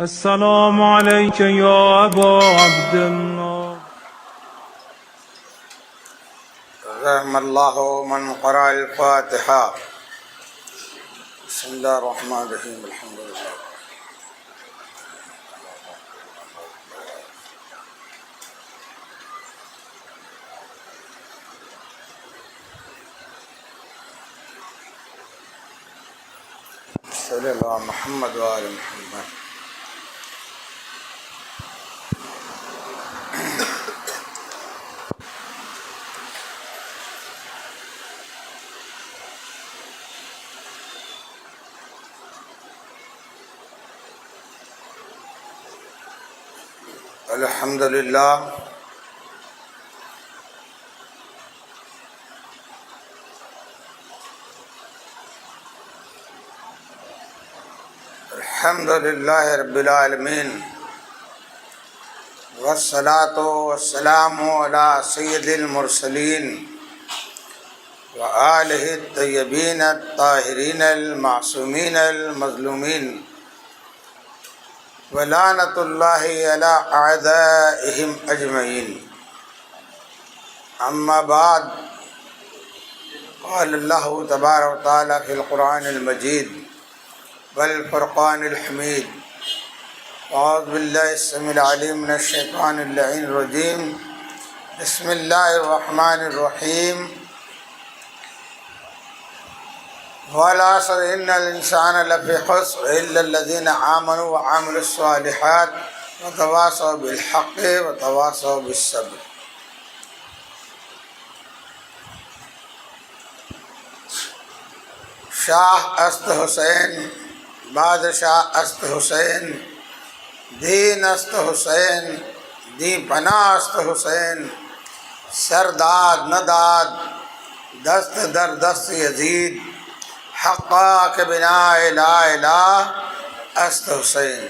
السلام عليك يا أبا عبد الله. رحم اللہ من قرأ الفاتحہ. بسم اللہ الرحمن الرحیم. الحمد للہ. صلی اللہ محمد و آل محمد. الحمد للہ الحمد للہ رب العالمین والصلاة والسلام علی سید المرسلین وآلہ الطیبین الطاہرین المعصومین المظلومین ولعنۃ اللہ علی اعدائہم اجمعین. اما بعد، قال اللہ تبارک و تعالی فی القرآن المجید والفرقان الحمید. اعوذ باللہ السمیع العلیم من الشیطان اللعین الرجیم. بسم اللہ الرحمن الرحیم. والعصر ان الانسان لفی خسر الا الذین آمنوا وعملوا الصالحات وتواصوا بالحق وتواصوا بالصبر. شاہ است حسین، بادشاہ است حسین، دین است حسین، دی پناہ است حسین، سرداد نداد دست در دست یزید، حقا کے بنا لا الہ است حسین.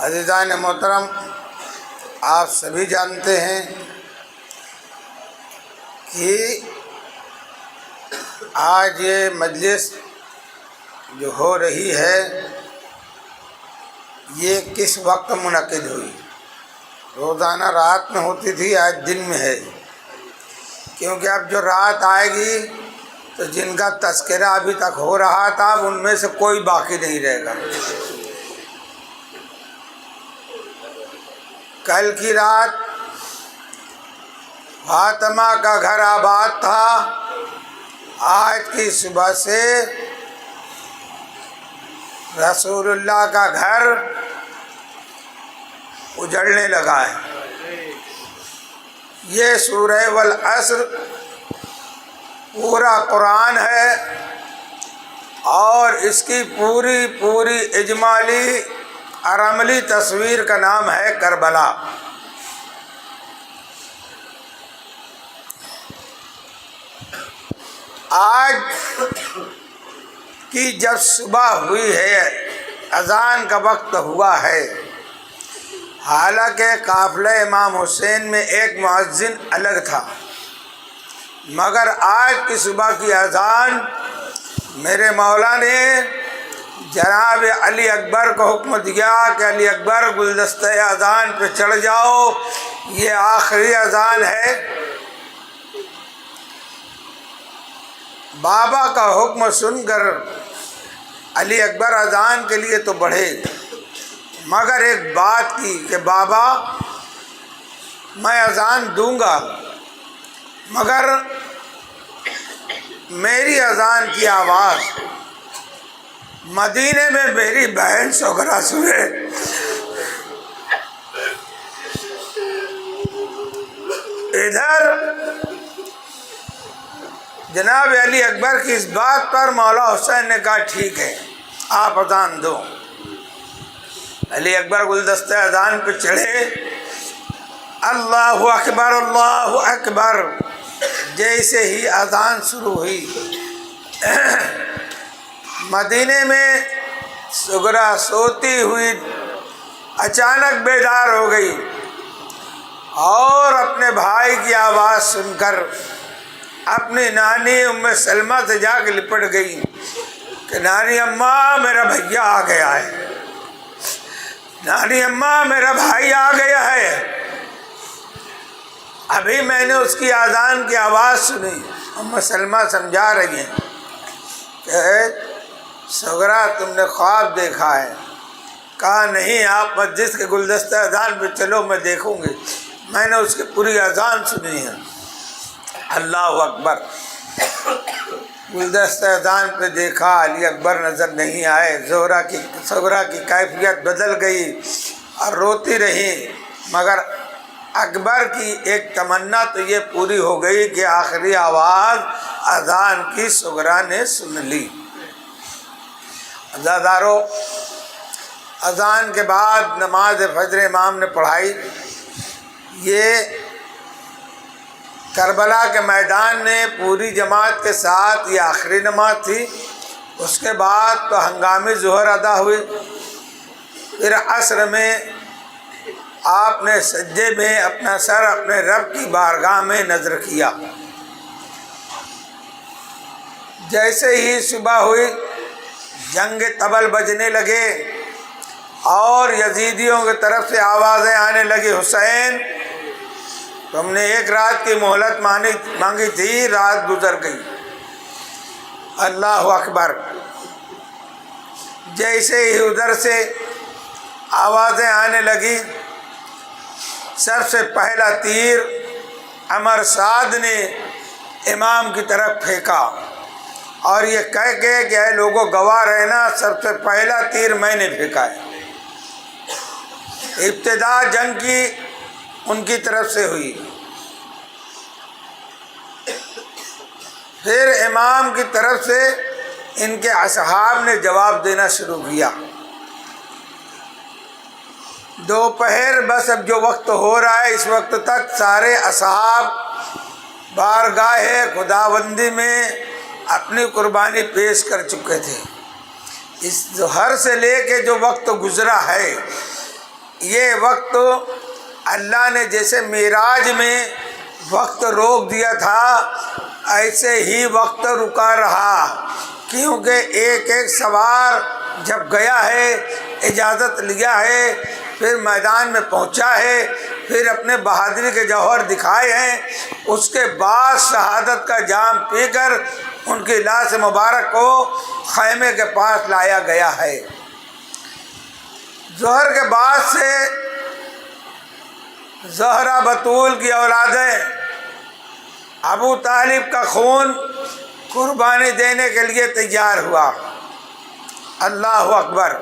عزیزان محترم، آپ سبھی جانتے ہیں کہ آج یہ مجلس جو ہو رہی ہے یہ کس وقت منعقد ہوئی. روزانہ رات میں ہوتی تھی، آج دن میں ہے، کیونکہ اب جو رات آئے گی تو جن کا تذکرہ ابھی تک ہو رہا تھا اب ان میں سے کوئی باقی نہیں رہے گا. کل کی رات فاطمہ کا گھر آباد تھا، آج کی صبح سے رسول اللہ کا گھر اجڑنے لگا ہے. یہ سورہ والعصر پورا قرآن ہے اور اس کی پوری اجمالی اور عملی تصویر کا نام ہے کربلا. آج کی جب صبح ہوئی ہے، اذان کا وقت ہوا ہے، حالانکہ قافلہ امام حسین میں ایک مؤذن الگ تھا، مگر آج کی صبح کی اذان میرے مولا نے جناب علی اکبر کو حکم دیا کہ علی اکبر گلدستہ اذان پہ چڑھ جاؤ، یہ آخری اذان ہے. بابا کا حکم سن کر علی اکبر اذان کے لیے تو بڑھے، مگر ایک بات کی کہ بابا میں اذان دوں گا مگر میری اذان کی آواز مدینے میں میری بہن سغرا سنے. ادھر جناب علی اکبر کی اس بات پر مولا حسین نے کہا ٹھیک ہے آپ اذان دو. علی اکبر گلدستہ اذان پہ چڑھے، اللہ اکبر اللہ اکبر. جیسے ہی اذان شروع ہوئی مدینے میں سغرا سوتی ہوئی اچانک بیدار ہو گئی اور اپنے بھائی کی آواز سن کر اپنی نانی ام سلمہ سے جا کے لپٹ گئی کہ نانی اماں میرا بھیا آ گیا ہے، نانی اماں میرا بھائی آ گیا ہے۔ ابھی میں نے اس کی اذان کی آواز سنی، ام سلمہ سمجھا رہی ہیں کہ صغرا تم نے خواب دیکھا ہے؟ کہا نہیں، آپ مسجد کے گلدستہ اذان پہ چلو، میں دیکھوں گی۔ میں نے اس کی پوری اذان سنی ہے۔ اللہ اکبر۔ گلدستہ اذان پہ دیکھا، علی اکبر نظر نہیں آئے۔ صغرا کی کیفیت بدل گئی اور روتی رہی، مگر اکبر کی ایک تمنا تو یہ پوری ہو گئی کہ آخری آواز اذان کی صغرا نے سن لی۔ عزادارو، اذان کے بعد نماز فجر امام نے پڑھائی۔ یہ کربلا کے میدان میں پوری جماعت کے ساتھ یہ آخری نماز تھی۔ اس کے بعد تو ہنگامی ظہر ادا ہوئی۔ پھر عصر میں آپ نے سجدے میں اپنا سر اپنے رب کی بارگاہ میں نذر کیا۔ جیسے ہی صبح ہوئی، جنگ طبل بجنے لگے اور یزیدیوں کی طرف سے آوازیں آنے لگی، حسین تم نے ایک رات کی مہلت مانگی تھی، رات گزر گئی۔ اللہ اکبر۔ جیسے ہی ادھر سے آوازیں آنے لگی، سب سے پہلا تیر عمر سعد نے امام کی طرف پھینکا اور یہ کہہ کے کہ اے لوگوں گواہ رہنا، سب سے پہلا تیر میں نے پھینکا ہے۔ ابتدا جنگ کی ان کی طرف سے ہوئی، پھر امام کی طرف سے ان کے اصحاب نے جواب دینا شروع کیا۔ دوپہر بس اب جو وقت ہو رہا ہے، اس وقت تک سارے اصحاب بارگاہ خداوندی میں اپنی قربانی پیش کر چکے تھے۔ اس ظہر سے لے کے جو وقت گزرا ہے، یہ وقت اللہ نے جیسے معراج میں وقت روک دیا تھا، ایسے ہی وقت رکا رہا، کیونکہ ایک ایک سوار جب گیا ہے، اجازت لیا ہے، پھر میدان میں پہنچا ہے، پھر اپنے بہادری کے جوہر دکھائے ہیں، اس کے بعد شہادت کا جام پی کر ان کی لاش مبارک کو خیمے کے پاس لایا گیا ہے۔ ظہر کے بعد سے زہرا بطول کی اولادیں ابو طالب کا خون قربانی دینے کے لیے تیار ہوا۔ اللہ اکبر۔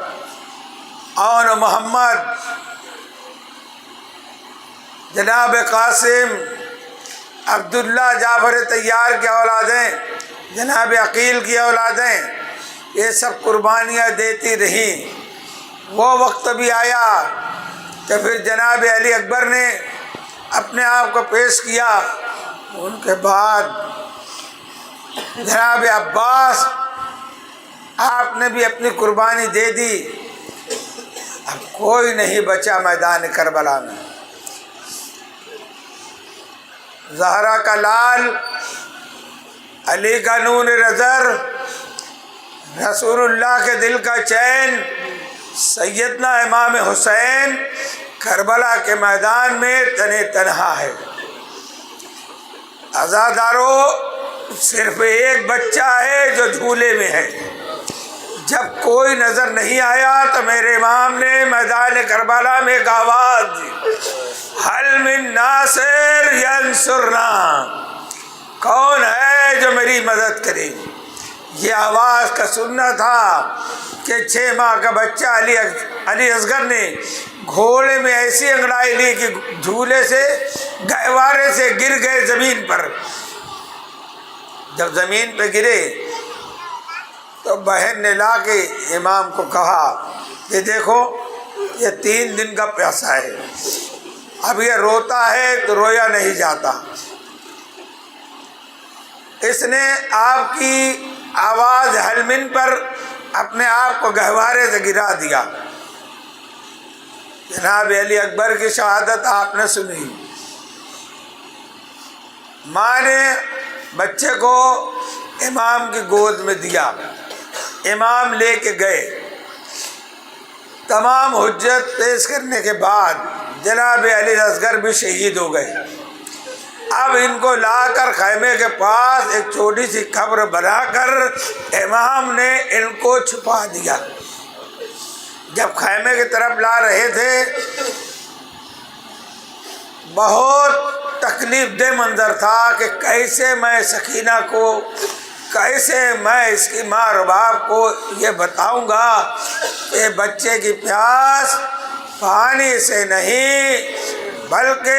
اور محمد، جناب قاسم، عبداللہ جعفر طیار کی اولادیں، جناب عقیل کی اولادیں، یہ سب قربانیاں دیتی رہیں۔ وہ وقت بھی آیا کہ پھر جناب علی اکبر نے اپنے آپ کو پیش کیا۔ ان کے بعد جناب عباس، آپ نے بھی اپنی قربانی دے دی۔ اب کوئی نہیں بچا میدان کربلا میں۔ زہرا کا لال، علی کا نور نظر، رسول اللہ کے دل کا چین، سیدنا امام حسین کربلا کے میدان میں تنے تنہا ہے۔ عزادارو، صرف ایک بچہ ہے جو جھولے میں ہے۔ جب کوئی نظر نہیں آیا تو میرے امام نے میدان کربلا میں ایک آواز دی، حل من ناصر ینصرنا، کون ہے جو میری مدد کرے؟ یہ آواز کا سننا تھا کہ 6 ماہ کا بچہ علی اصغر نے گھوڑے میں ایسی انگڑائی لی کہ جھولے سے گہوارے سے گر گئے زمین پر۔ جب زمین پہ گرے تو بہن نے لا کے امام کو کہا کہ دیکھو یہ 3 دن کا پیاسا ہے، اب یہ روتا ہے تو رویا نہیں جاتا۔ اس نے آپ کی آواز حلمن پر اپنے آپ کو گہوارے سے گرا دیا۔ جناب علی اکبر کی شہادت آپ نے سنی۔ ماں نے بچے کو امام کی گود میں دیا امام لے کے گئے۔ تمام حجت پیش کرنے کے بعد جناب علی اصغر بھی شہید ہو گئے۔ اب ان کو لا کر خیمے کے پاس ایک چھوٹی سی قبر بنا کر امام نے ان کو چھپا دیا۔ جب خیمے کی طرف لا رہے تھے بہت تکلیف دہ منظر تھا کہ کیسے میں سکینہ کو، کیسے میں اس کی ماں اور باپ کو یہ بتاؤں گا کہ بچے کی پیاس پانی سے نہیں بلکہ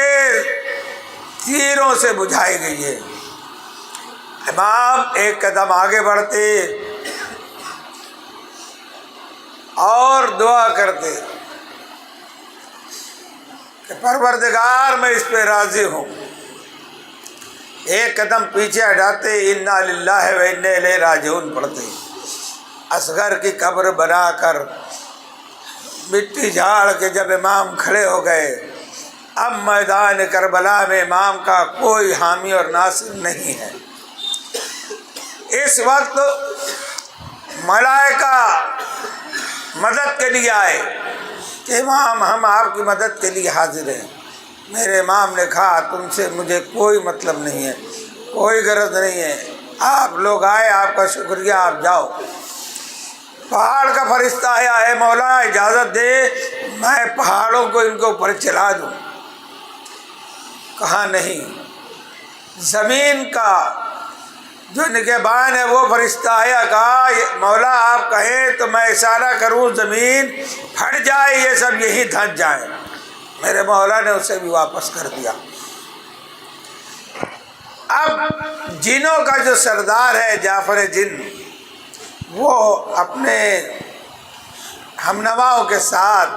تیروں سے بجھائی گئی ہے۔ امام ایک قدم آگے بڑھتے اور دعا کرتے کہ پروردگار میں اس پہ راضی ہوں۔ ایک قدم پیچھے ہٹاتے انا للہ و انا الیہ راجعون پڑھتے۔ اصغر کی قبر بنا کر مٹی جھاڑ کے جب امام کھڑے ہو گئے، اب میدان کربلا میں امام کا کوئی حامی اور ناصر نہیں ہے۔ اس وقت ملائکہ مدد کے لیے آئے کہ امام ہم آپ کی مدد کے لیے حاضر ہیں۔ میرے امام نے کہا تم سے مجھے کوئی مطلب نہیں ہے، کوئی غرض نہیں ہے، آپ لوگ آئے، آپ کا شکریہ، آپ جاؤ۔ پہاڑ کا فرشتہ آیا، اے مولا اجازت دے میں پہاڑوں کو ان کے اوپر چلا دوں۔ کہا نہیں۔ زمین کا جو نگہبان ہے وہ فرشتہ آیا، کہا مولا آپ کہیں تو میں اشارہ کروں زمین پھٹ جائے، یہ سب یہیں دھنس جائیں۔ میرے مولا نے اسے بھی واپس کر دیا۔ اب جنوں کا جو سردار ہے جعفر جن، وہ اپنے ہمنواؤں کے ساتھ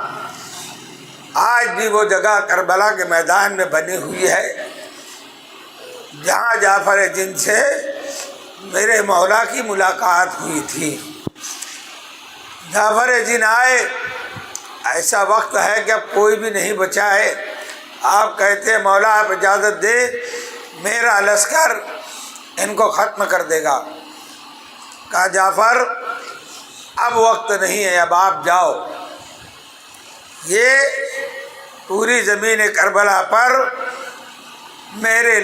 آج بھی وہ جگہ کربلا کے میدان میں بنی ہوئی ہے جہاں جعفر جن سے میرے مولا کی ملاقات ہوئی تھی۔ جعفر جن آئے، ایسا وقت ہے کہ اب کوئی بھی نہیں بچا ہے۔ آپ کہتے ہیں مولا آپ اجازت دے میرا لشکر ان کو ختم کر دے گا۔ کہا جعفر اب وقت نہیں ہے، اب آپ جاؤ۔ یہ پوری زمین کربلا پر میرے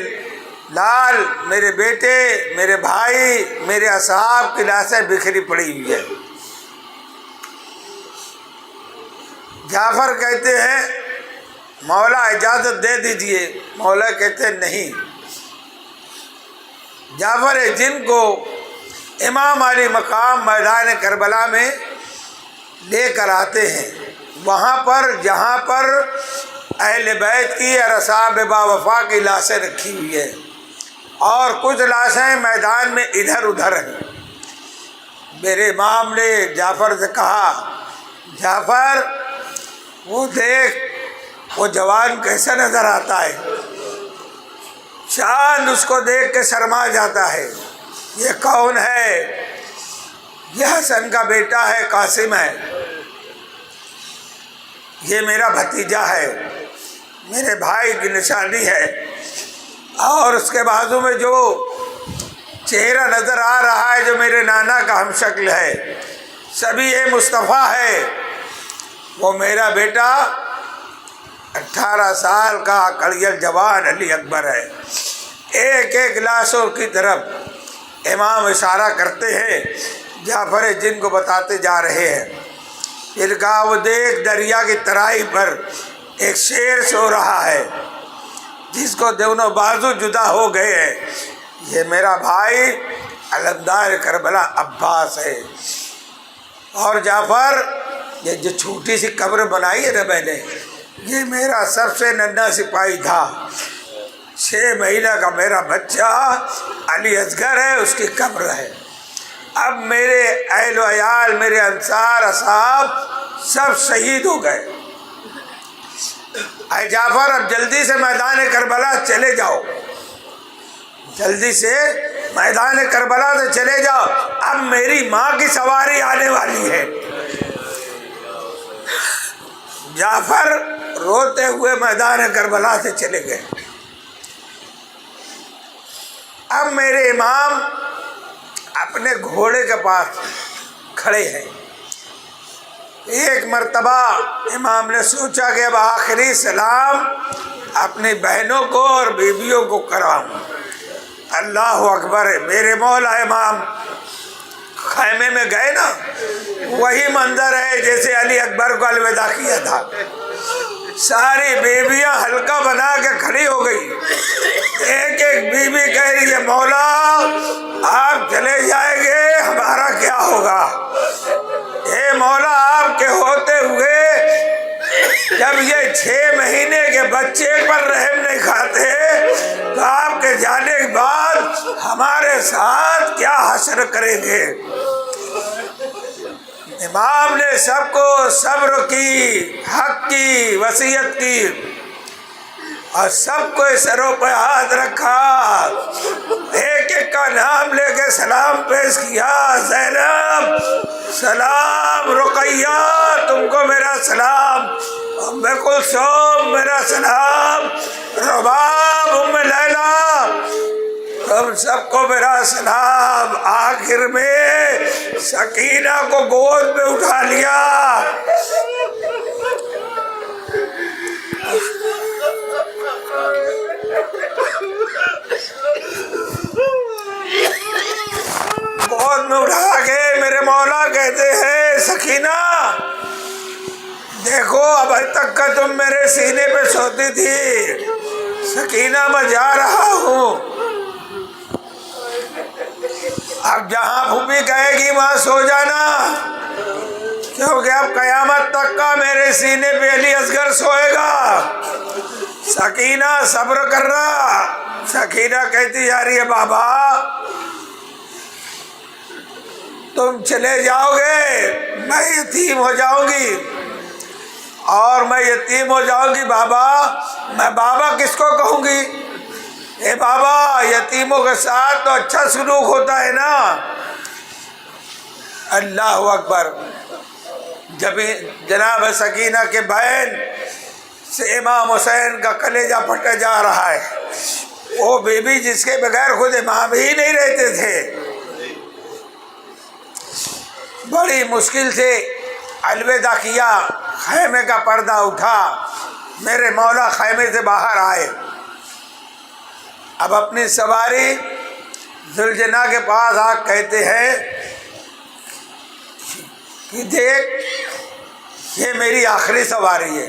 لال، میرے بیٹے، میرے بھائی، میرے اصحاب کی لاشیں بکھری پڑی ہوئی ہے۔ جعفر کہتے ہیں مولا اجازت دے دیجئے۔ مولا کہتے ہیں نہیں۔ جعفر جن کو امام علی مقام میدان کربلا میں لے کر آتے ہیں، وہاں پر جہاں پر اہل بیت کی اور اصحاب با وفا کی لاشیں رکھی ہوئی ہے اور کچھ لاشیں میدان میں ادھر ادھر ہیں۔ میرے امام نے جعفر سے کہا جعفر وہ دیکھ وہ جوان کیسا نظر آتا ہے، چاند اس کو دیکھ کے شرما جاتا ہے۔ یہ کون ہے؟ یہ حسن کا بیٹا ہے، قاسم ہے، یہ میرا بھتیجا ہے، میرے بھائی کی نشانی ہے۔ اور اس کے بازو میں جو چہرہ نظر آ رہا ہے جو میرے نانا کا ہم شکل ہے، سبھی یہ مصطفیٰ ہے، وہ میرا بیٹا 18 سال کا کڑیل جوان علی اکبر ہے۔ ایک ایک لاشوں کی طرف امام اشارہ کرتے ہیں، جعفر جن کو بتاتے جا رہے ہیں۔ پھر کہا وہ دیکھ دریا کی ترائی پر ایک شیر سو رہا ہے جس کو دونوں بازو جدا ہو گئے ہیں، یہ میرا بھائی علمدار کربلا عباس ہے۔ اور جعفر یہ جو چھوٹی سی قبر بنائی ہے نا میں نے، یہ میرا سب سے ننھا سپاہی تھا، 6 مہینہ کا میرا بچہ علی اصغر ہے، اس کی قبر ہے۔ اب میرے اہل و عیال، میرے انصار اصحاب سب شہید ہو گئے۔ اے جعفر اب جلدی سے میدان کربلا چلے جاؤ، جلدی سے میدان کربلا سے چلے جاؤ، اب میری ماں کی سواری آنے والی ہے۔ جعفر روتے ہوئے میدان کربلا سے چلے گئے۔ اب میرے امام اپنے گھوڑے کے پاس کھڑے ہیں۔ ایک مرتبہ امام نے سوچا کہ اب آخری سلام اپنی بہنوں کو اور بیویوں کو کراؤں۔ اللہ اکبر! میرے مولا امام خیمے میں گئے نا، وہی منظر ہے جیسے علی اکبر کو الوداع کیا تھا۔ ساری بیویاں حلقہ بنا کے کھڑی ہو گئی۔ ایک ایک بیوی کہہ رہی ہے مولا آپ چلے جائیں گے ہمارا کیا ہوگا؟ اے مولا آپ کے ہوتے ہوئے جب یہ 6 مہینے کے بچے پر رحم نہیں کھاتے تو آپ کے جانے کے بعد ہمارے ساتھ کیا حشر کریں گے؟ امام نے سب کو صبر کی، حق کی، وصیت کی اور سب کو سروں پہ ہاتھ رکھا، ایک ایک کا نام لے کے سلام پیش کیا۔ زینب سلام، رقیہ تم کو میرا سلام، ام کلثوم میرا سلام، رباب، ام لیلا تم سب کو میرا سلام۔ آخر میں سکینہ کو گود میں اٹھا لیا۔ گود میں اٹھا کے میرے مولا کہتے ہیں سکینہ دیکھو اب تک کا تم میرے سینے پہ سوتی تھی، سکینہ میں جا رہا ہوں، اب جہاں پھوپھی کہے گی وہاں سو جانا، کیونکہ اب قیامت تک کا میرے سینے پہ علی اصغر سوئے گا۔ سکینہ صبر کر رہا۔ سکینہ کہتی جا رہی ہے بابا تم چلے جاؤ گے میں یتیم ہو جاؤں گی، اور میں یتیم ہو جاؤں گی بابا، میں بابا کس کو کہوں گی؟ اے بابا یتیموں کے ساتھ تو اچھا سلوک ہوتا ہے نا۔ اللہ اکبر! جب جناب سکینہ کے بہن سے امام حسین کا کلیجہ پھٹا جا رہا ہے، وہ بیوی جس کے بغیر خود امام ہی نہیں رہتے تھے، بڑی مشکل سے الوداع کیا، خیمے کا پردہ اٹھا، میرے مولا خیمے سے باہر آئے۔ اب اپنی سواری ذوالجناح کے پاس آ کہتے ہیں کہ دیکھ یہ میری آخری سواری ہے،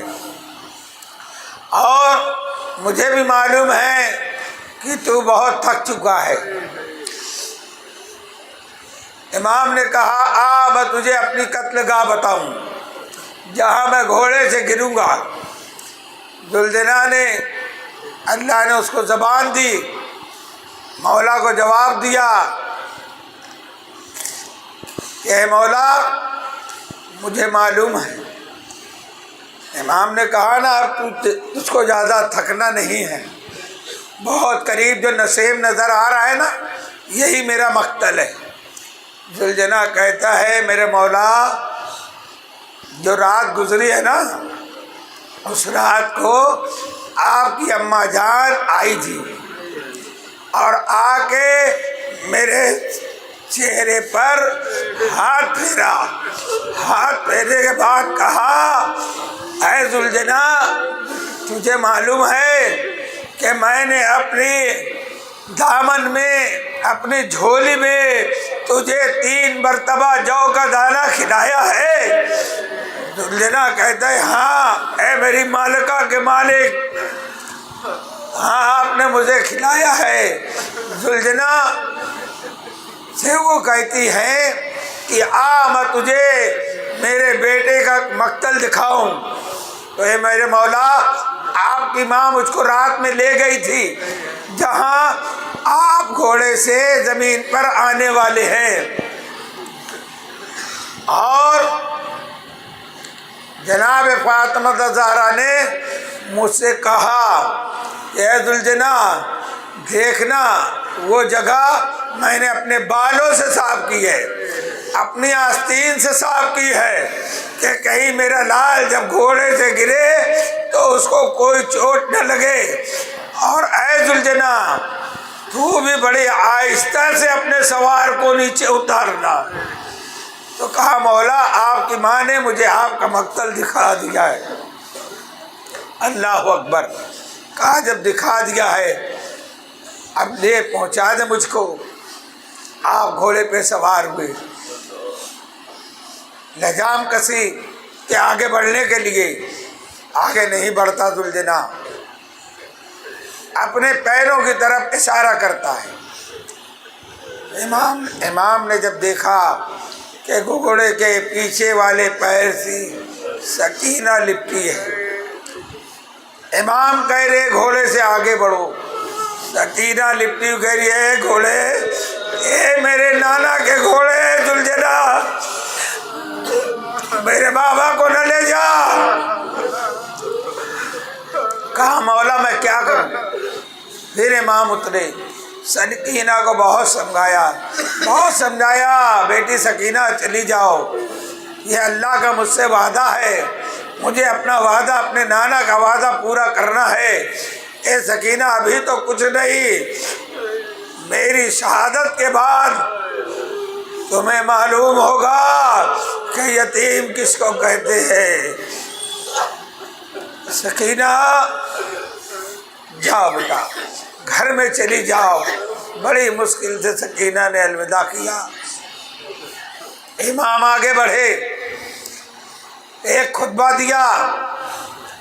اور مجھے بھی معلوم ہے کہ تو بہت تھک چکا ہے۔ امام نے کہا آ میں تجھے اپنی قتل گاہ بتاؤں جہاں میں گھوڑے سے گروں گا۔ ذوالجناح نے اللہ نے اس کو زبان دی، مولا کو جواب دیا کہ اے مولا مجھے معلوم ہے۔ امام نے کہا نا اب تجھ کو زیادہ تھکنا نہیں ہے، بہت قریب جو نسیم نظر آ رہا ہے نا یہی میرا مقتل ہے۔ ذوالجناح کہتا ہے میرے مولا جو رات گزری ہے نا اس رات کو آپ کی اماں جان آئی تھی اور آ کے میرے چہرے پر ہاتھ پھیرا، ہاتھ پھیرنے کے بعد کہا اے ذوالجناح تجھے معلوم ہے کہ میں نے اپنی دامن میں اپنی جھولی میں تجھے 3 مرتبہ جو کا دانہ کھلایا ہے؟ ذوالجناح کہتا ہے ہاں اے میری مالکہ کے مالک، ہاں آپ نے مجھے کھلایا ہے۔ ذوالجناح سے وہ کہتی ہے کہ میں تجھے میرے بیٹے کا مقتل دکھاؤں۔ تو اے میرے مولا آپ کی ماں مجھ کو رات میں لے گئی تھی جہاں آپ گھوڑے سے زمین پر آنے والے ہیں، اور جناب فاطمہ زہرا نے مجھ سے کہا کہ اے ذوالجناح دیکھنا وہ جگہ میں نے اپنے بالوں سے صاف کی ہے، اپنی آستین سے صاف کی ہے کہ کہیں میرا لال جب گھوڑے سے گرے تو اس کو کوئی چوٹ نہ لگے۔ اور اے ذوالجناح تو بھی بڑے آہستہ سے اپنے سوار کو نیچے اتارنا۔ تو کہا مولا آپ کی ماں نے مجھے آپ کا مقتل دکھا دیا ہے۔ اللہ اکبر۔ کہا جب دکھا دیا ہے اب لے پہنچا دے مجھ کو۔ آپ گھوڑے پہ سوار ہوئے، لجام کسی کہ آگے بڑھنے کے لیے آگے نہیں بڑھتا ذوالجناح، اپنے پیروں کی طرف اشارہ کرتا ہے۔ امام نے جب دیکھا کہ گھوڑے کے پیچھے والے پیر سے سکینہ لپٹی ہے، امام کہہ رہے گھوڑے سے آگے بڑھو، سکینہ لپٹی کہہ رہی ہے گھوڑے، اے میرے نانا کے گھوڑے ذوالجناح، میرے بابا کو نہ لے جا۔ کہا مولا میں کیا کروں؟ پھر امام اترے، سکینہ کو بہت سمجھایا، بیٹی سکینہ چلی جاؤ، یہ اللہ کا مجھ سے وعدہ ہے، مجھے اپنا وعدہ اپنے نانا کا وعدہ پورا کرنا ہے۔ اے سکینہ ابھی تو کچھ نہیں، میری شہادت کے بعد تمہیں معلوم ہوگا کہ یتیم کس کو کہتے ہیں۔ سکینہ جاؤ بیٹا، گھر میں چلی جاؤ۔ بڑی مشکل سے سکینہ نے الوداع کیا۔ امام آگے بڑھے، ایک خطبہ دیا،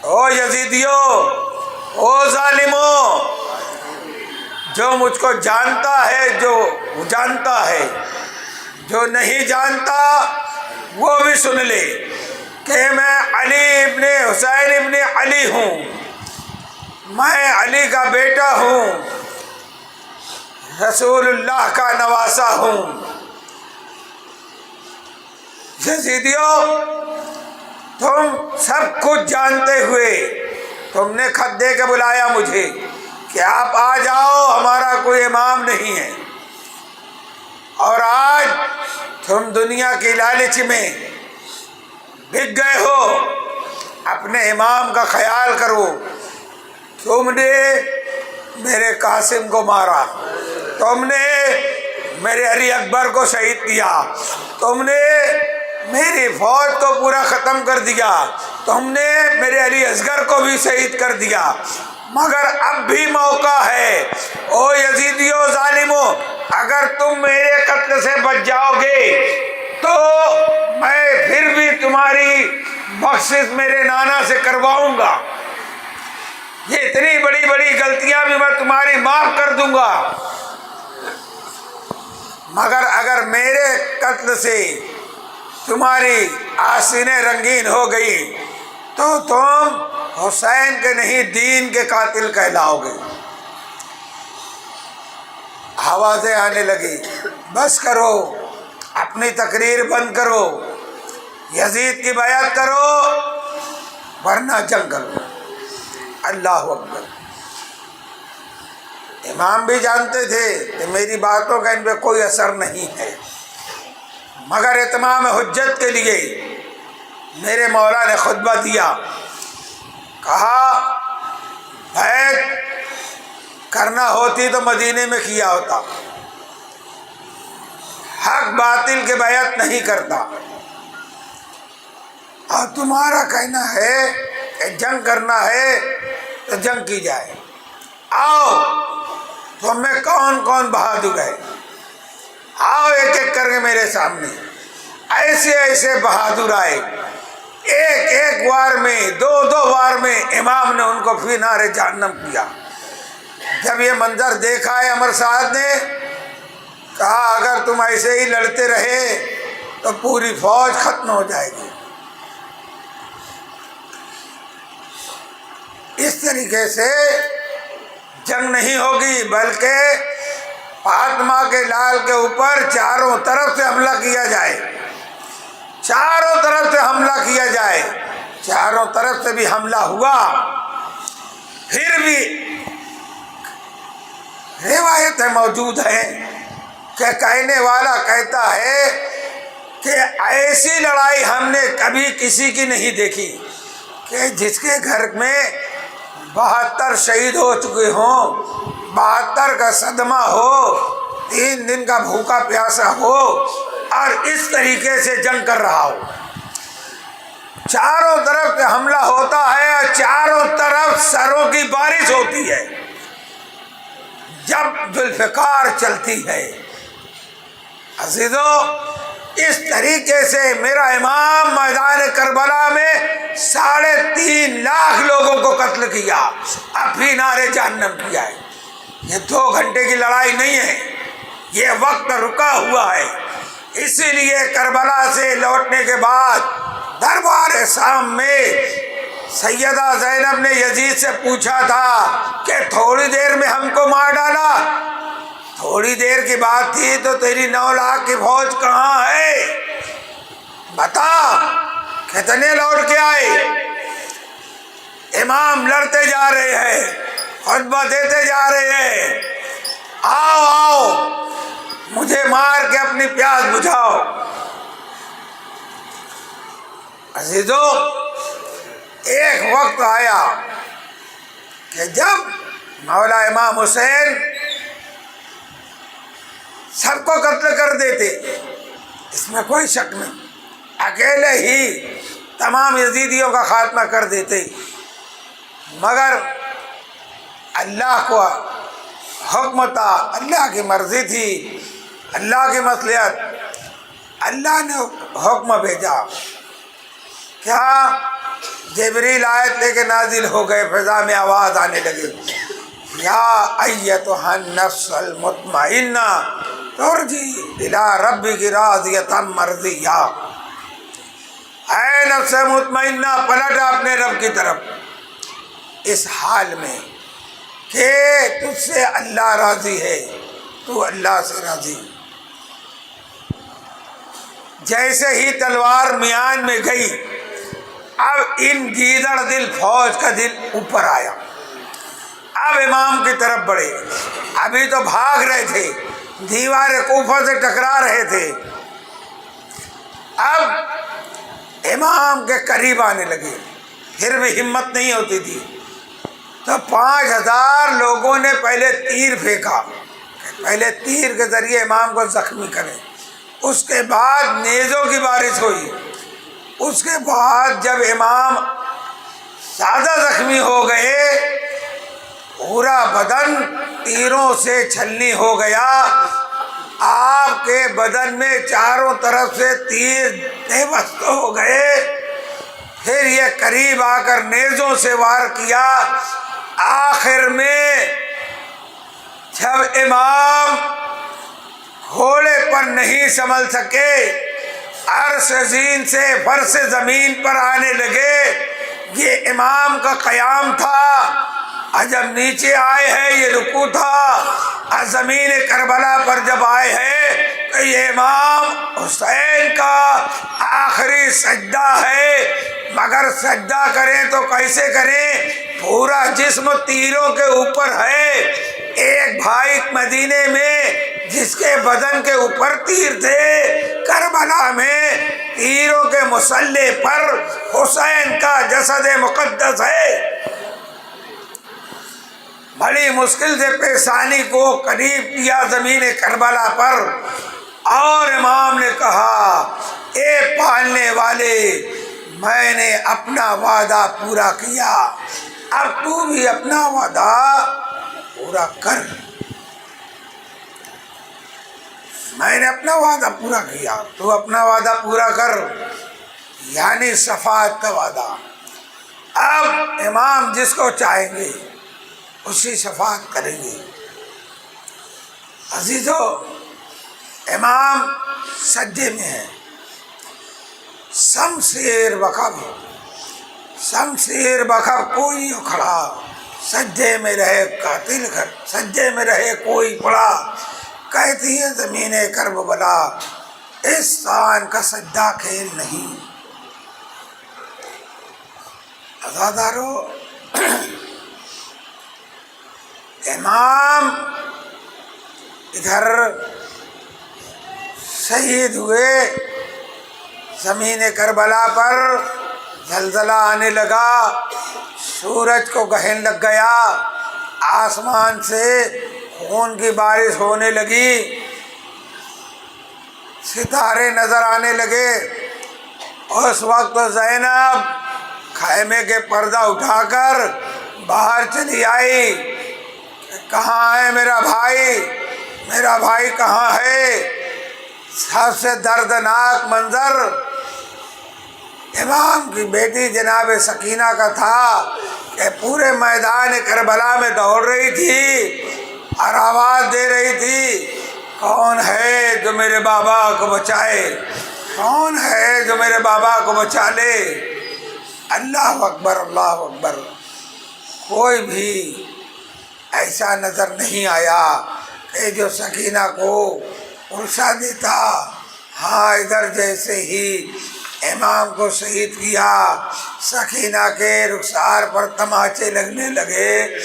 او یزیدیو، او ظالمو، جو مجھ کو جانتا ہے جو جانتا ہے، جو نہیں جانتا وہ بھی سن لے کہ میں علی ابن حسین ابن علی ہوں، میں علی کا بیٹا ہوں، رسول اللہ کا نواسہ ہوں۔ یزیدیو، تم سب کچھ جانتے ہوئے تم نے خط دے کے بلایا مجھے کہ آپ آ جاؤ، ہمارا کوئی امام نہیں ہے، اور آج تم دنیا کی لالچ میں بک گئے ہو۔ اپنے امام کا خیال کرو۔ تم نے میرے قاسم کو مارا، تم نے میرے علی اکبر کو شہید کیا، تم نے میری فوج کو پورا ختم کر دیا، تم نے میرے علی اصغر کو بھی شہید کر دیا، مگر اب بھی موقع ہے۔ او یزیدیو ظالمو، اگر تم میرے قتل سے بچ جاؤ گے تو میں پھر بھی تمہاری بخشش میرے نانا سے کرواؤں گا، یہ اتنی بڑی بڑی غلطیاں بھی میں تمہاری معاف کر دوں گا، مگر اگر میرے قتل سے تمہاری آستینیں رنگین ہو گئی تو تم حسین کے نہیں دین کے قاتل کہلاؤ گے۔ آوازیں آنے لگی، بس کرو، اپنی تقریر بند کرو، یزید کی بیعت کرو ورنہ جنگ کرو۔ اللہ اکبر۔ امام بھی جانتے تھے کہ میری باتوں کا ان پہ کوئی اثر نہیں ہے، مگر اتمام حجت کے لیے میرے مولا نے خطبہ دیا، کہا بیعت کرنا ہوتی تو مدینے میں کیا ہوتا، حق باطل کے بیعت نہیں کرتا، اور تمہارا کہنا ہے کہ جنگ کرنا ہے تو جنگ کی جائے، آؤ تم میں کون کون بہادر ہے، آؤ ایک ایک کر کے میرے سامنے۔ ایسے ایسے بہادر آئے، ایک ایک وار میں دو وار میں امام نے ان کو فی نار جہنم کیا۔ جب یہ منظر دیکھا ہے عمر سعد نے کہا اگر تم ایسے ہی لڑتے رہے تو پوری فوج ختم ہو جائے گی۔ اس طریقے سے جنگ نہیں ہوگی، بلکہ فاطمہ کے لال کے اوپر چاروں طرف سے حملہ کیا جائے، چاروں طرف سے حملہ کیا جائے۔ چاروں طرف سے بھی حملہ ہوا، پھر بھی روایت موجود ہے کہ کہنے والا کہتا ہے کہ ایسی لڑائی ہم نے کبھی کسی کی نہیں دیکھی کہ جس کے گھر میں 72 شہید ہو چکے ہوں، 72 کا صدمہ ہو، 3 دن کا بھوکا پیاسا ہو، اور اس طریقے سے جنگ کر رہا ہو، چاروں طرف سے حملہ ہوتا ہے اور چاروں طرف سروں کی بارش ہوتی ہے جب ذوالفقار چلتی ہے۔ عزیزو، اس طریقے سے میرا امام میدان کربلا میں 3.5 لاکھ لوگوں کو قتل کیا، اب بھی نعرے جہنم کیا ہے۔ یہ 2 گھنٹے کی لڑائی نہیں ہے، یہ وقت رکا ہوا ہے۔ اسی لیے کربلا سے لوٹنے کے بعد دربار شام میں سیدہ زینب نے یزید سے پوچھا تھا کہ تھوڑی دیر میں ہم کو مار ڈالا، تھوڑی دیر کی بات تھی تو تیری 9 لاکھ کی فوج کہاں ہے؟ بتا کتنے لوٹ کے آئے؟ امام لڑتے جا رہے ہیں، خطبہ دیتے جا رہے ہیں، آؤ آؤ مجھے مار کے اپنی پیاس بجھاؤ۔ عزیزو، ایک وقت آیا کہ جب مولا امام حسین سب کو قتل کر دیتے، اس میں کوئی شک نہیں، اکیلے ہی تمام یزیدیوں کا خاتمہ کر دیتے، مگر اللہ کو حکم تھا، اللہ کی مرضی تھی، اللہ کی مصلحت، اللہ نے حکم بھیجا۔ کیا؟ جبریل آیت لے کے نازل ہو گئے، فضا میں آواز آنے لگی، یا ایتھا النفس المطمئنہ ترجی الی ربک راضیۃ مرضیہ، اے نفس مطمئنہ پلٹ اپنے رب کی طرف اس حال میں کہ تجھ سے اللہ راضی ہے، تو اللہ سے راضی۔ جیسے ہی تلوار میان میں گئی، اب ان گیدڑ دل فوج کا دل اوپر آیا، اب امام کی طرف بڑھے، ابھی تو بھاگ رہے تھے، دیوار کوفہ سے ٹکرا رہے تھے، اب امام کے قریب آنے لگے، پھر بھی ہمت نہیں ہوتی تھی، تو 5000 لوگوں نے پہلے تیر پھینکا، پہلے تیر کے ذریعے امام کو زخمی کرے، اس کے بعد نیزوں کی بارش ہوئی، اس کے بعد جب امام زیادہ زخمی ہو گئے، پورا بدن تیروں سے چھلنی ہو گیا، آپ کے بدن میں چاروں طرف سے تیر پیوست ہو گئے، پھر یہ قریب آ کر نیزوں سے وار کیا، آخر میں جب امام گھوڑے پر نہیں سنبھل سکے، عرش زین سے فرش زمین پر آنے لگے، یہ امام کا قیام تھا، اور جب نیچے آئے ہیں یہ رکوع تھا، اور زمین کربلا پر جب آئے ہیں تو یہ امام حسین کا آخری سجدہ ہے، مگر سجدہ کریں تو کیسے کریں؟ پورا جسم تیروں کے اوپر ہے۔ ایک بھائی مدینے میں جس کے بدن کے اوپر تیر تھے، کربلا میں تیروں کے مسلح پر حسین کا جسد مقدس ہے، بڑی مشکل سے پیشانی کو قریب کیا زمین کربلا پر، اور امام نے کہا، اے پالنے والے، میں نے اپنا وعدہ پورا کیا، اب تو بھی اپنا وعدہ پورا کر۔ میں نے اپنا وعدہ پورا کیا، تو اپنا وعدہ پورا کر، یعنی شفاعت کا وعدہ۔ اب امام جس کو چاہیں گے اسی شفاعت کریں گے۔ عزیزو، امام سجدے میں ہے، شمشیر بخب، شمشیر بخب کوئی کھڑا، سجدے میں رہے قاتل گھر، سجدے میں رہے کوئی پڑا، کہتی ہے زمین کربلا، اس شان کا سجدہ کھیل نہیں۔ عزادارو، امام ادھر شہید ہوئے، زمین کربلا پر زلزلہ آنے لگا، سورج کو گرہن لگ گیا، آسمان سے خون کی بارش ہونے لگی، ستارے نظر آنے لگے۔ اس وقت زینب خیمے کے پردہ اٹھا کر باہر چلی آئی کہ کہاں ہے میرا بھائی، میرا بھائی کہاں ہے؟ سب سے دردناک منظر امام کی بیٹی جناب سکینہ کا تھا کہ پورے میدان کربلا میں دوڑ رہی تھی اور آواز دے رہی تھی، کون ہے جو میرے بابا کو بچائے، کون ہے جو میرے بابا کو بچا لے۔ اللہ اکبر، اللہ اکبر۔ کوئی بھی ایسا نظر نہیں آیا کہ جو سکینہ کو پرسا دیتا۔ ہاں، ادھر جیسے ہی امام کو شہید کیا، سکینہ کے رخسار پر تماچے لگنے لگے۔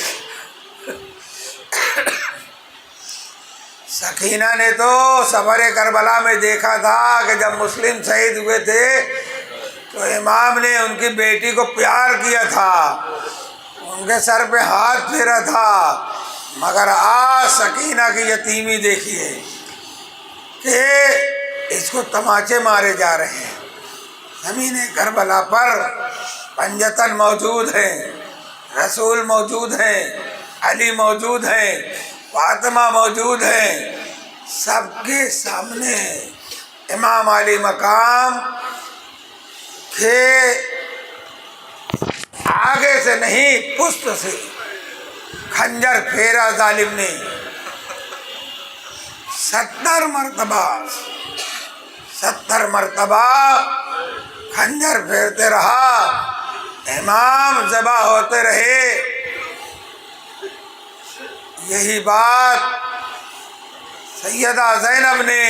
سکینہ نے تو سفر کربلا میں دیکھا تھا کہ جب مسلم شہید ہوئے تھے تو امام نے ان کی بیٹی کو پیار کیا تھا، ان کے سر پہ ہاتھ پھیرا تھا، مگر آج سکینہ کی یتیمی دیکھیے کہ اس کو تماچے مارے جا رہے ہیں۔ زمین کربلا پر پنجتن موجود ہیں، رسول موجود ہیں، علی موجود ہیں، فاطمہ موجود ہیں، سب کے سامنے امام علی مقام کے آگے سے نہیں پشت سے خنجر پھیرا ظالم نے، 70 مرتبہ خنجر پھیرتے رہا، امام ذبح ہوتے رہے۔ یہی بات سیدہ زینب نے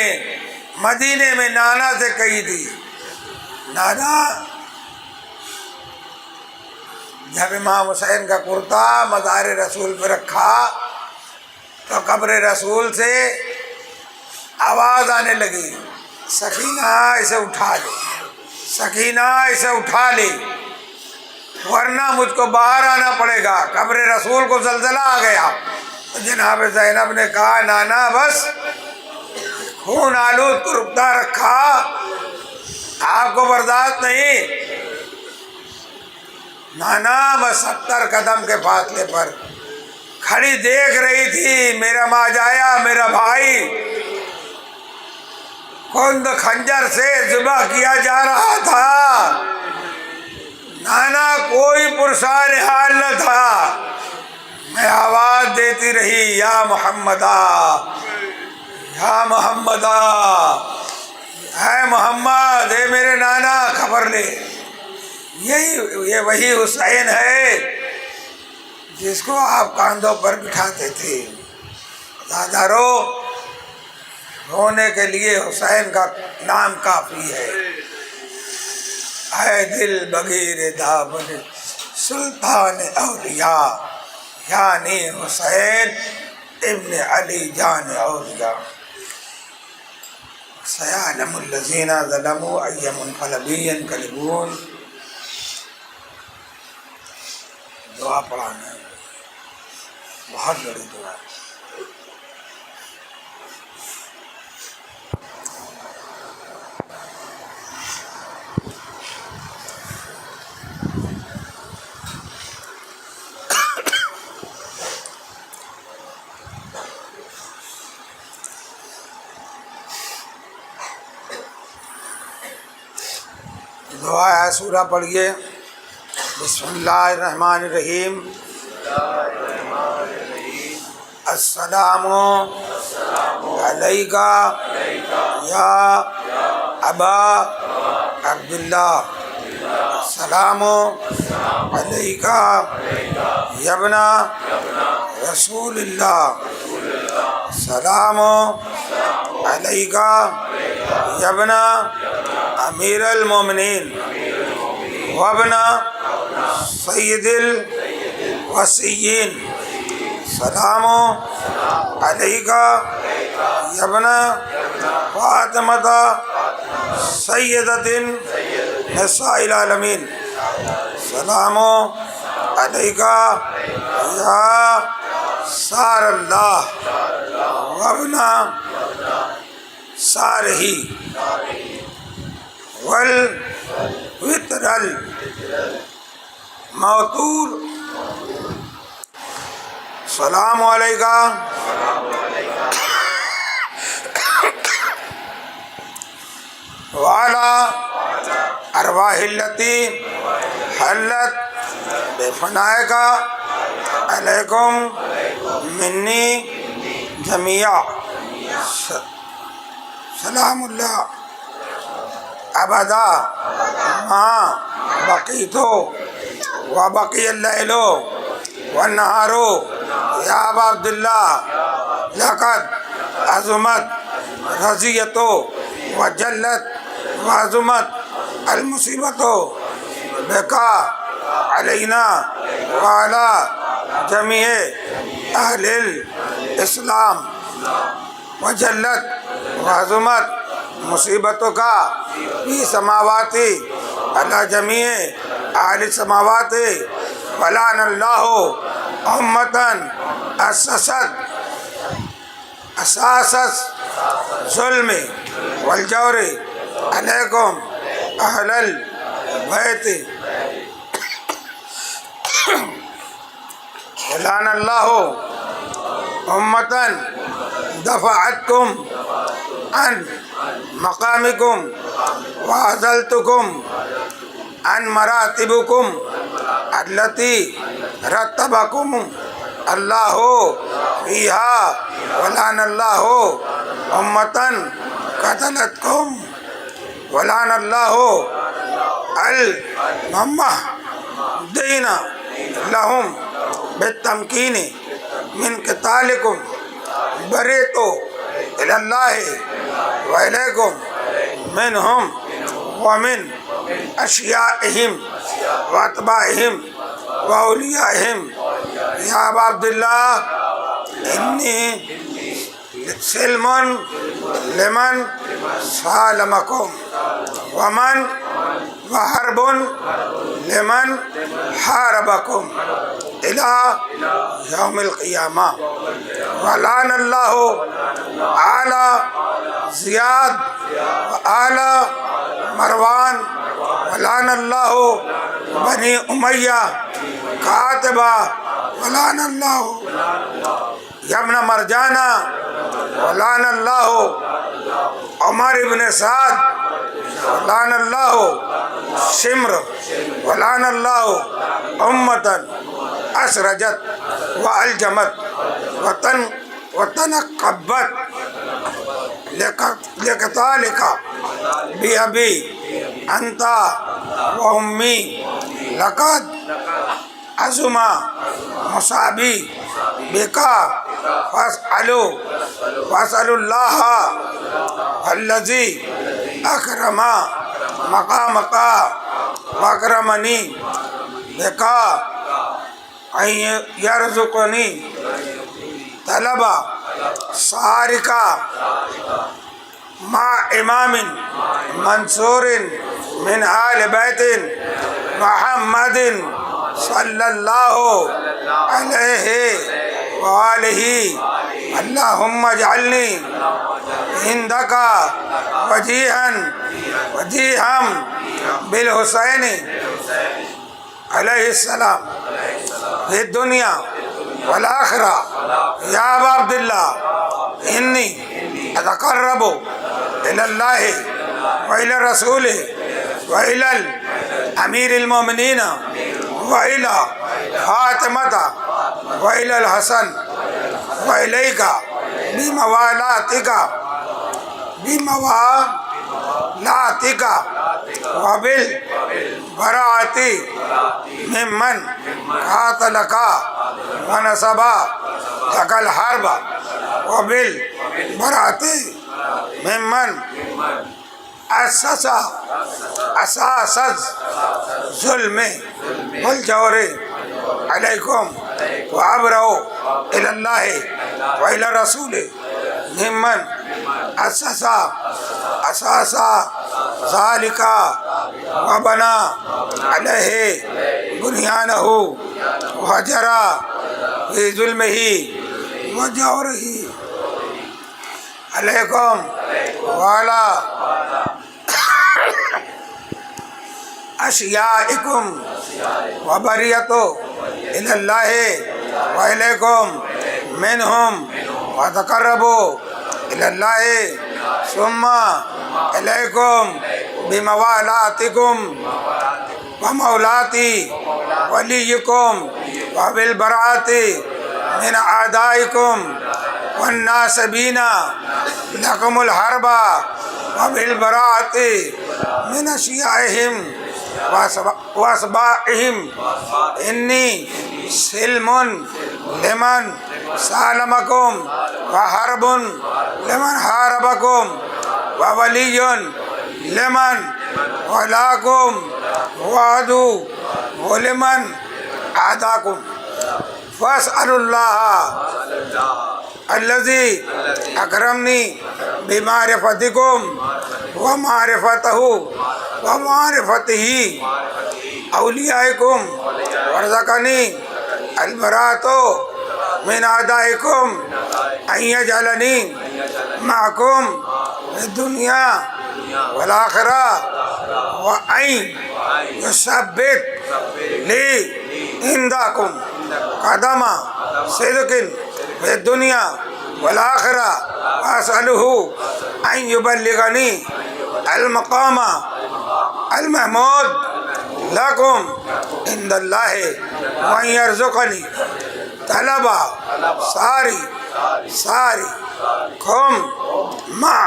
مدینے میں نانا سے کہی تھی۔ نانا، جب امام حسین کا کرتا مزار رسول پہ رکھا تو قبر رسول سے آواز آنے لگی، سکینہ اسے اٹھا لے، سکینہ اسے اٹھا لے، ورنہ مجھ کو باہر آنا پڑے گا، قبر رسول کو زلزلہ آ گیا۔ تو جناب زینب نے کہا، نانا بس، خون آلود کو رکتا رکھا، آپ کو برداشت نہیں۔ نانا بس 70 قدم کے فاصلے پر کھڑی دیکھ رہی تھی، میرا ماجایا، میرا بھائی کند خنجر سے ذبح کیا جا رہا تھا۔ نانا کوئی پرسان حال نہ تھا، میں آواز دیتی رہی، یا محمدہ، یا محمدہ، اے محمد، اے میرے نانا خبر لے۔ یہ وہی حسین ہے جس کو آپ کاندھوں پر بٹھاتے تھے۔ دادا رونے کے لیے حسین کا نام کافی ہے۔ اے دل بغیر دامن سلطان اولیاء، یعنی حسین ابن علی جان اولیاء، سیعلم الذین ظلموا ای منقلب ینقلبون۔ دعا پڑھانا ہے، بہت بڑی دعا ہے۔ دعا ہے، سورہ پڑھیے۔ بسم اللہ الرحمن الرحیم۔ السلام علیکہ یا ابا عبداللہ، السلام علیکہ یا ابن رسول اللہ، السلام علیکہ یا ابن امیر المومنین وابن سید الوصیین، سلام علیکہ یا ابن فاطمہ سیدۃ نساء العالمین، سلام علیکہ یا سار اللہ وابن سارہی والوتر الموتور السلام علیکم وعلی ارواح التی حلت بفنائک علیکم منی جمیعا سلام اللہ ابدا ما بقیت وبقی اللیل والنہار یا ابا عبداللہ لقد عظمت رضیت وجلت وعظمت المصیبت بکا علینا وعلی جمیع اہل الاسلام وجلت وعظمت مصیبتوں کا فی سماواتی علی جمیع اہل السماوات ولعن اللہ امتاً اساست ظلم والجور علیکم اہل البیت ولعن اللہ امتاً دفعتکم عن مقامکم وعزلتکم عن مراتبکم التي رتبکم اللہ فیہا ولعن اللہ امتاً قتلتکم ولعن اللہ الممدین لهم بالتمکین من قتالکم بریت الی اللہ وإلیکم منہم ومن اشیائہم واتباعہم واولیائہم یا ابا عبداللہ انی سلم لمن سالمکم ومن وحرب لمن حاربکم الى یوم القیامہ ولعن اللہ آل زیاد وآل مروان ولعن اللہ بنی امیہ قاتبہ ولعن اللہ ابن مرجانہ ولعن اللہ عمر ابن سعد ولعن اللہ شمر ولعن اللہ امتاً اسرجت والجمت وتنقبت لقتالک بأبی انت وأمی لقد عظم مصابی بکا فاسألوا اللہ الذی اکرم مقامک واکرمنی بکا ان یرزقنی طلب سارک مع امام منصور من آل بیت محمد صلی اللہ علیہ وآلہ اللہم اجعلنی عندک وجیہا بالحسین علیہ السلام فی الدنیا والآخرہ یا ابا عبداللہ انی اتقرب الی اللہ وإلی الرسول وإلی امیر المومنین وإلی فاطمہ وإلی الحسن وإلیک بموالاتک وبالبراءۃ ممن قاتلک ونصب لک الحرب وبالبراءۃ ممن اساس الظلم والجور علیکم وابرأ الی اللہ وإلی الرسول ممن اساس ذلك وبنى عليه بنيانه وجرى في ظلمه وجوره علیکم وعلا اشیائکم وبریتو اللہ وعلیکم منہم وتقربو اللہ ثم علیکم بموالاتکم ومولاتی ولیکم وبالبراءۃ من اعدائکم والناصبین لکم الحرب وبالبراءۃ من اشیائہم واسبائہم انی سلم لمن سالمکم وحرب لمن حاربکم وولی لمن ولاکم وعدو لمن عاداکم فاسألوا اللہ الذی اکرمنی بمعرفتکم ومعرفتہ ومعرفتہ اولیائکم ورزقنی البراءۃ من اعدائکم ان یجعلنی معکم فی الدنیا والآخرہ وان یثبت لی عندکم قدم صدق فی الدنیا والآخرہ واسألہ ان یبلغنی المقام المحمود لکم عند اللہ وان یرزقنی طلب ساری کم مع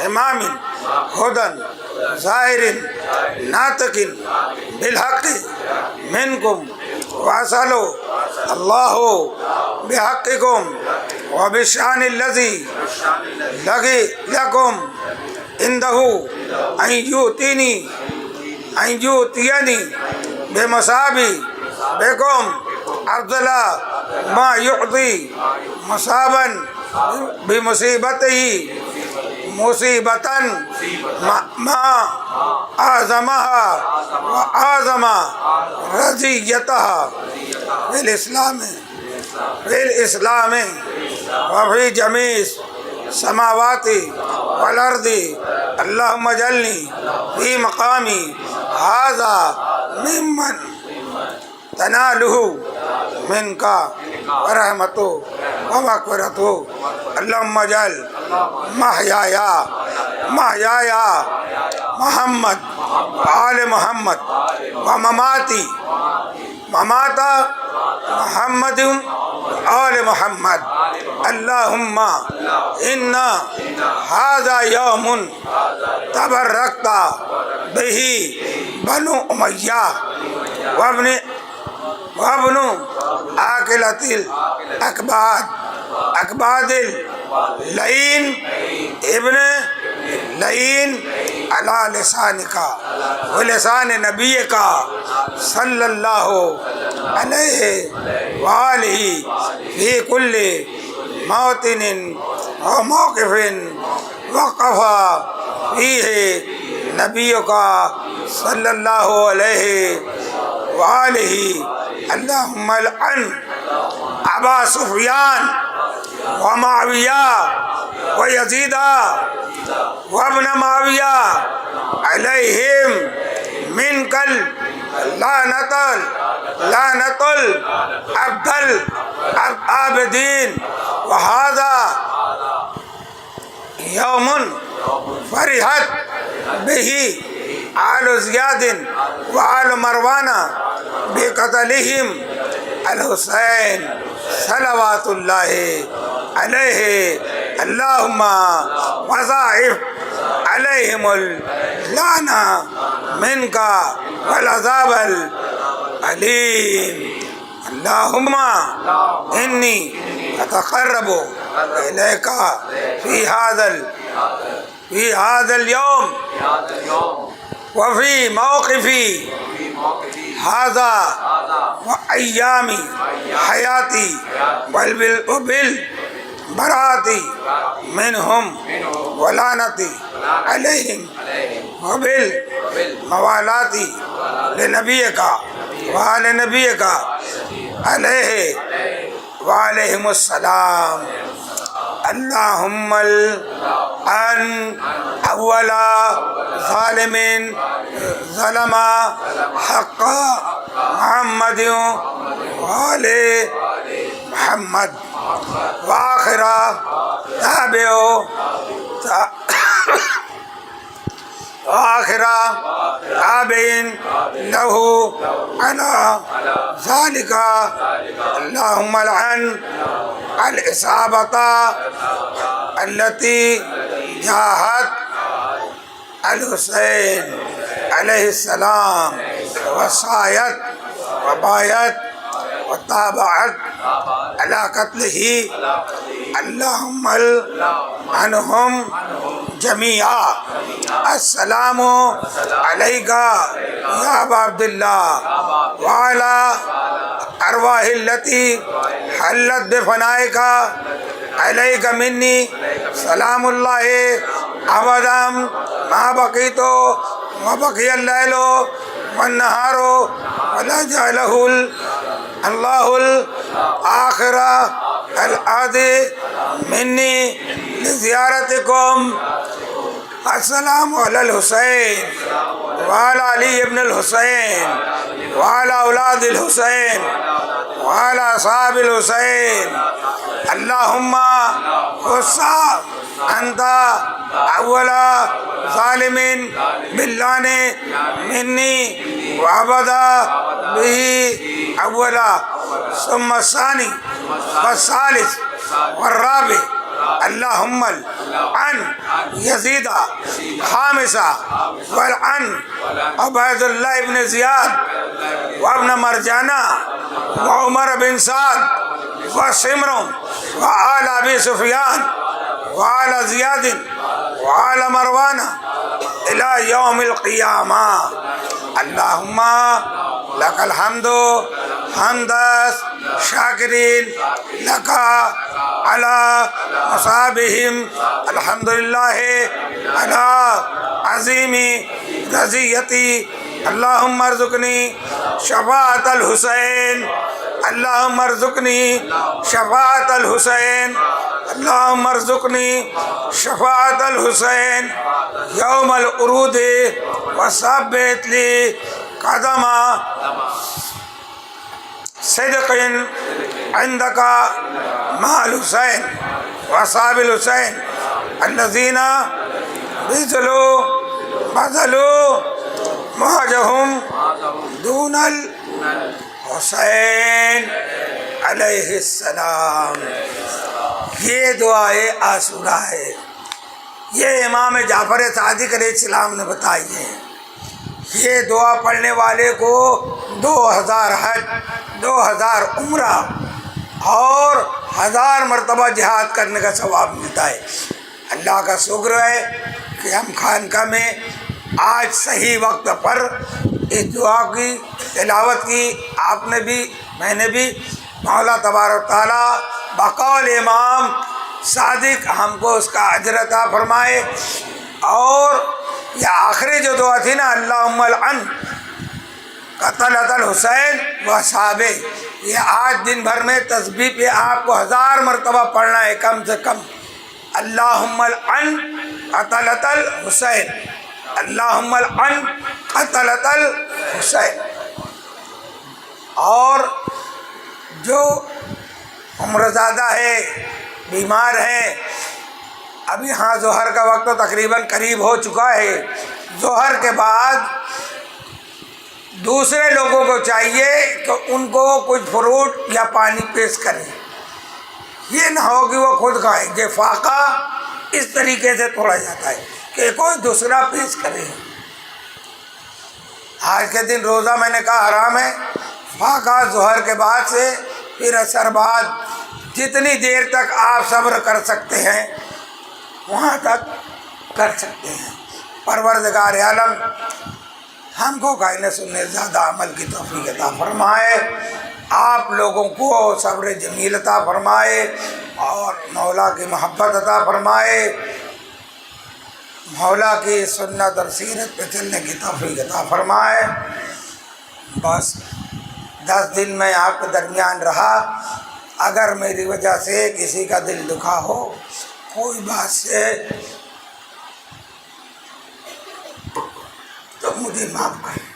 امام ہدن ظاہر ناطق بالحق منکم واسألوا اللہ بحقکم وبالشأن الذی لکم عنده ان یؤتینی بمثابہ بکم افضل ما یعطی مصابا بمصیبتہ مصیبتا ما اعظمہا واعظم رضیتہا فی الاسلام وفی جمیع السماوات والارض اللہم اجعلنی فی مقامی ھذا ممن تنالہ منک ورحمتہ ومغفرتہ اللہم اجعل محیایا محمد وآل محمد ومماتی ممات محمد آل محمد اللہم انا ھذا یوم تبرکت بہ بنو امیہ وابن عاقلۃ الاکباد اللعین ابن لعین علی لسانک ولسان نبیک صلی اللہ علیہ وآلہ فی کل موطن وموقف وقف فیہ نبیک صلی اللہ علیہ وآلہ اللہم العن ابا سفیان ومعاویہ ویزید وابن معاویہ علیہم منک لعنت العبد العابدین وہذا یوم فرحت بہ آل زیاد وآل مروان بقتلہم الحسین صلوات اللہ علیہ اللہم وضاعف علیہم اللعنہ منک والعذاب العلیم اللہم انی اتقرب الیک فی هذا اليوم وفي موقفي هذا وأيام حياتي وبالبراءة منهم ولعنتي عليهم وبالموالاة لنبيك وآل نبيك عليه وعليهم السلام. اللہم العن اول ظالم ظلم حق محمد وآل محمد وآخر تابع وآخر تابعین له على ذلك اللهم العن العصابة التي جاهت الحسین علیہ السلام وصایت وبایت وتابعت على قتله اللهم عنهم جميعا السلام عليك يا أبا عبد الله وعلى أرواح التي حلت بفنائك عليك مني سلام الله أبدا ما بقيت وبقي الليل والنهار ولا جعله الله الآخر العهد مني لزيارتكم السلام على الحسين وعلى علي بن الحسين وعلى أولاد الحسين وعلى أصحاب الحسين اللهم خص أنت أول ظالم باللعن مني وعبد به أولا ثم الثاني والثالث والرابع اللهم عن يزيد خامسا والعن عبید اللہ بن زیاد وابن مرجانہ وعمر بن سعد وسمر وآل ابی سفیان وآل زیاد وآل مروان الى یوم القیامہ اللہم لک الحمد حمد شاکرین لک علی مصابہم الحمدللہ علی عظیم رضیتی اللہم ارزقنی شفاعت الحسین اللہم ارزقنی شفاعت الحسین اللہم ارزقنی شفاعت الحسین یوم العروج وثبت لی قدم صدق عندك مع الحسین واصحاب الحسین الذین بذلوا مہجهم دون الحسین علیہ السلام. یہ دعائے عاشورہ ہے، یہ امام جعفر صادق علیہ السلام نے بتائی ہے. یہ دعا پڑھنے والے کو 2000 حج، 2000 عمرہ اور 1000 مرتبہ جہاد کرنے کا ثواب ملتا ہے. اللہ کا شکر ہے کہ ہم خانقاہ میں آج صحیح وقت پر اس دعا کی تلاوت کی. آپ نے بھی، میں نے بھی. مولا تبارک تعالیٰ بقول امام صادق ہم کو اس کا اجر عطا فرمائے. اور یہ آخری جو دعا تھی نا، اللہم العن قتلۃ الحسین و اصحابہ، یہ آج دن بھر میں تسبیح پہ آپ کو 1000 مرتبہ پڑھنا ہے کم سے کم. اللہم العن قتلۃ الحسین، اللہم العن قتلۃ الحسین. اور جو عمرزادہ ہے، بیمار ہیں، اب یہاں ظہر کا وقت تو تقریباً قریب ہو چکا ہے. ظہر کے بعد دوسرے لوگوں کو چاہیے کہ ان کو کچھ فروٹ یا پانی پیش کریں. یہ نہ ہو کہ وہ خود کھائیں. یہ فاقہ اس طریقے سے توڑا جاتا ہے کہ کوئی دوسرا پیش کرے. آج کے دن روزہ میں نے کہا حرام ہے. فاقہ ظہر کے بعد سے پھر عصر بعد جتنی دیر تک آپ صبر کر سکتے ہیں وہاں تک کر سکتے ہیں. پروردگار عالم ہم کو کہنے سننے زیادہ عمل کی توفیق عطا فرمائے. آپ لوگوں کو صبر جمیل عطا فرمائے اور مولا کی محبت عطا فرمائے. مولا کی سنت اور سیرت پہ چلنے کی توفیق عطا فرمائے. بس 10 دن میں آپ کے درمیان رہا. اگر میری وجہ سے کسی کا دل دکھا ہو کوئی بات سے تو مجھے معاف کر۔